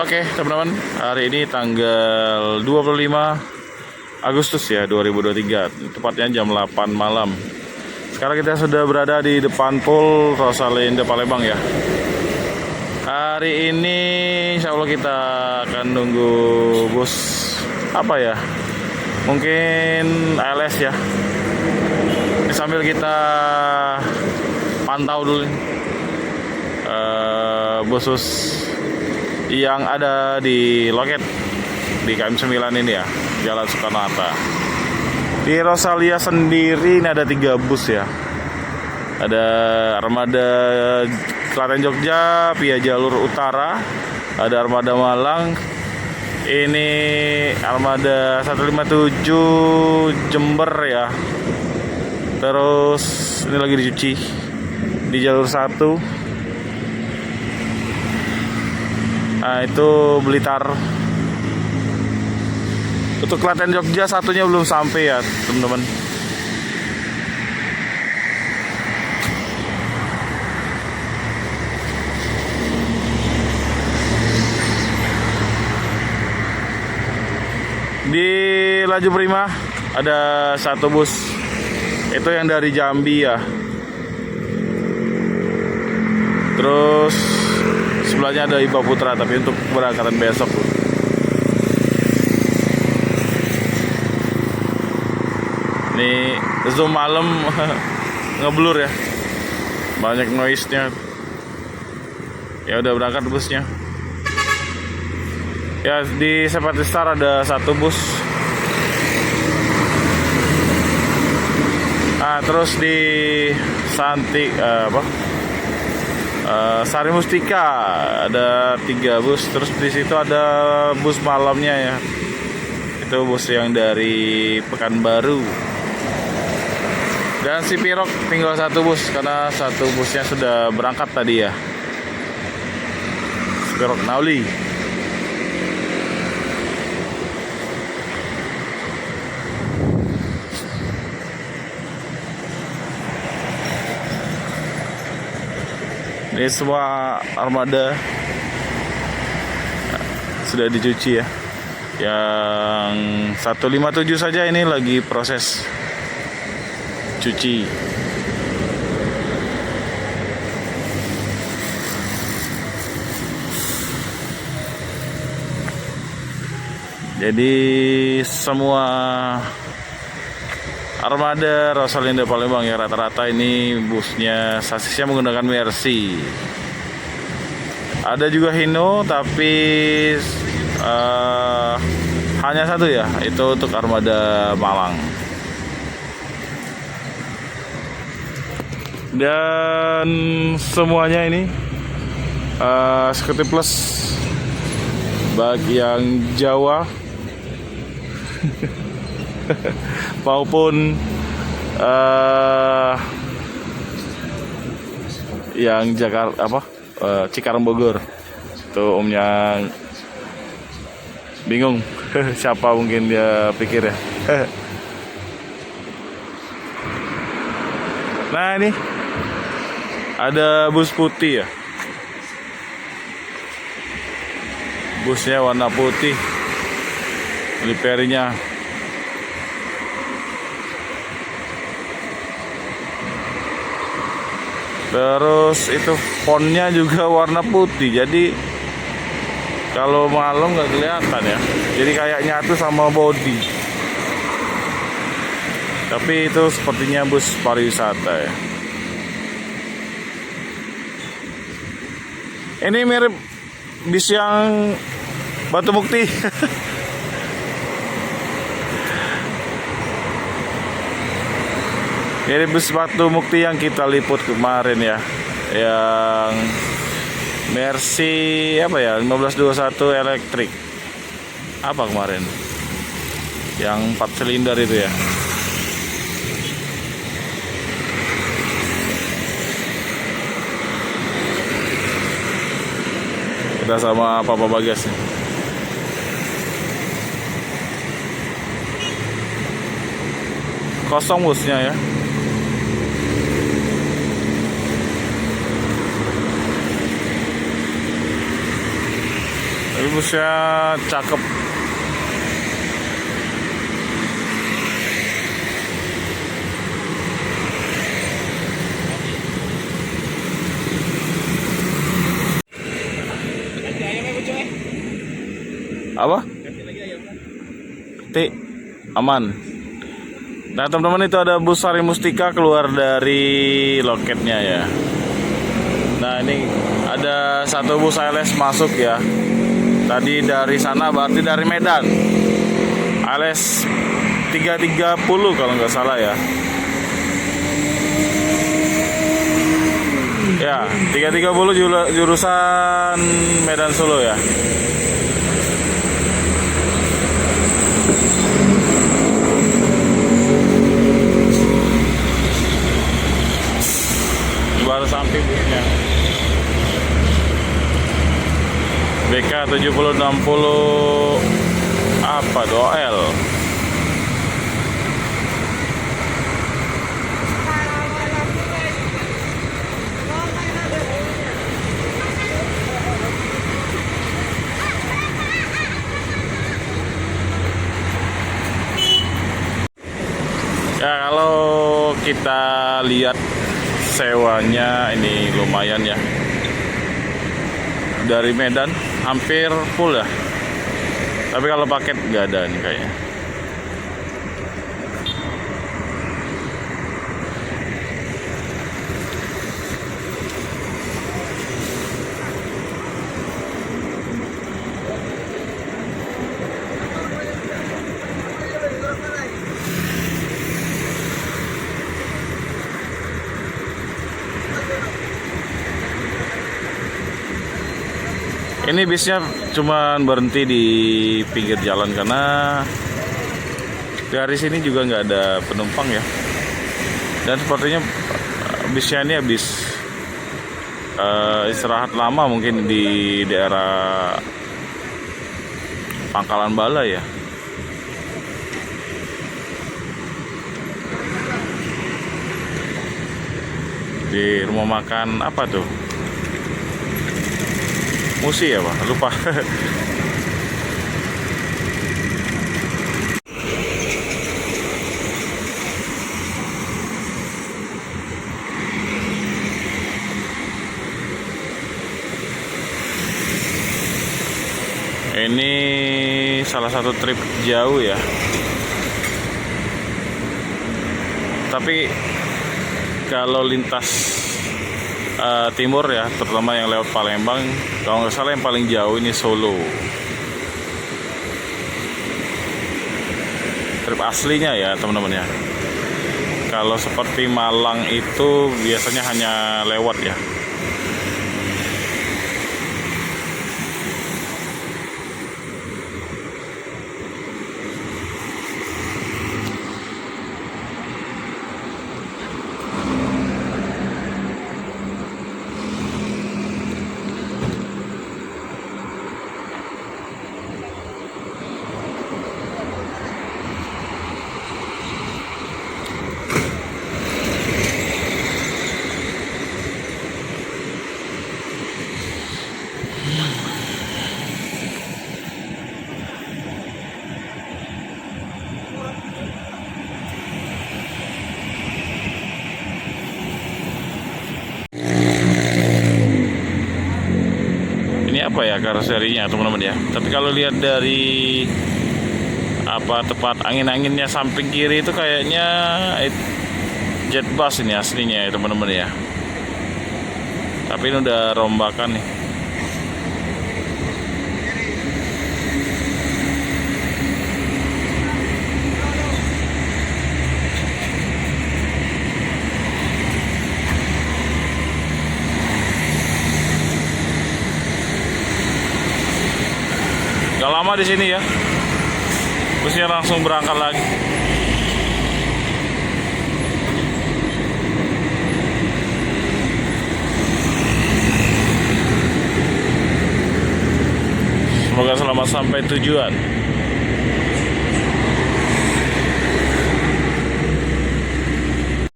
Oke, teman-teman, hari ini tanggal 25 Agustus ya 2023, tepatnya jam 8 malam. Sekarang kita sudah berada di depan Pul Rosalinda Palembang ya. Hari ini insya Allah kita akan nunggu bus apa ya? Mungkin ALS ya. Ini sambil kita pantau dulu bus yang ada di loket di KM 9 ini ya, Jalan Soekarno-Hatta. Di Rosalia sendiri ini ada 3 bus ya. Ada Armada Klaten Jogja via jalur utara, ada Armada Malang, ini Armada 157 Jember ya. Terus ini lagi dicuci di jalur 1. Nah itu Blitar. Untuk Klaten Jogja satunya belum sampai ya teman-teman. Di laju prima ada 1 bus. Itu yang dari Jambi ya. Terus sebelahnya ada Iba Putra, tapi untuk keberangkatan besok. Ini zoom malam ngeblur ya, banyak noise-nya. Ya udah berangkat busnya. Ya di Seperti Star ada 1 bus. Nah terus di Sari Mustika ada 3 bus. Terus di situ ada bus malamnya ya. Itu bus yang dari Pekanbaru. Dan si Pirok tinggal 1 bus karena 1 busnya sudah berangkat tadi ya. Pirok Nauli. Ini semua armada sudah dicuci ya. Yang 157 saja ini lagi proses cuci. Jadi semua armada Rosalinda Palembang ya rata-rata ini busnya sasisnya menggunakan Mercy. Ada juga Hino tapi hanya 1 ya, itu untuk armada Malang. Dan semuanya ini Security Plus bagi yang Jawa maupun yang Jakarta Cikarang Bogor. Tuh omnya bingung siapa mungkin dia pikir ya. Nah ini ada bus putih ya. Busnya warna putih, liperinya. Terus itu fontnya juga warna putih. Jadi kalau malam nggak kelihatan ya. Jadi kayak nyatu sama body. Tapi itu sepertinya bus pariwisata ya. Ini mirip bis yang Batu Mukti. Ini bus Batu Mukti yang kita liput kemarin ya. Yang Mercy 1521 elektrik. Apa kemarin? Yang 4 silinder itu ya. Kita sama Papa Bagas nih. Kosong busnya ya. Ini busnya cakep. Apa? Aman. Nah teman-teman, itu ada bus Sari Mustika keluar dari loketnya ya. Nah ini ada satu bus ALS masuk ya. Tadi dari sana berarti dari Medan. ALS 330 kalau nggak salah ya. Ya 330 jurusan Medan Solo ya. Baru samping busnya. BK 7060 apa 2L. Ya kalau kita lihat sewanya ini lumayan ya. Dari Medan hampir full ya. Tapi kalau paket nggak ada nih kayaknya. Ini bisnya cuman berhenti di pinggir jalan karena dari sini juga nggak ada penumpang ya. Dan sepertinya bisnya ini habis istirahat lama mungkin di daerah Pangkalan Bala ya. Di rumah makan apa tuh? Musi ya Pak, lupa. Ini salah satu trip jauh ya. Tapi kalau lintas timur ya, terutama yang lewat Palembang, kalau nggak salah yang paling jauh ini Solo. Trip aslinya ya teman-teman ya. Kalau seperti Malang itu biasanya hanya lewat ya. Apa ya karoserinya teman-teman ya. Tapi kalau lihat dari apa tepat angin-anginnya samping kiri itu kayaknya jet bus ini aslinya ya teman-teman ya. Tapi ini udah rombakan nih. Gak lama di sini ya, busnya langsung berangkat lagi. Semoga selamat sampai tujuan.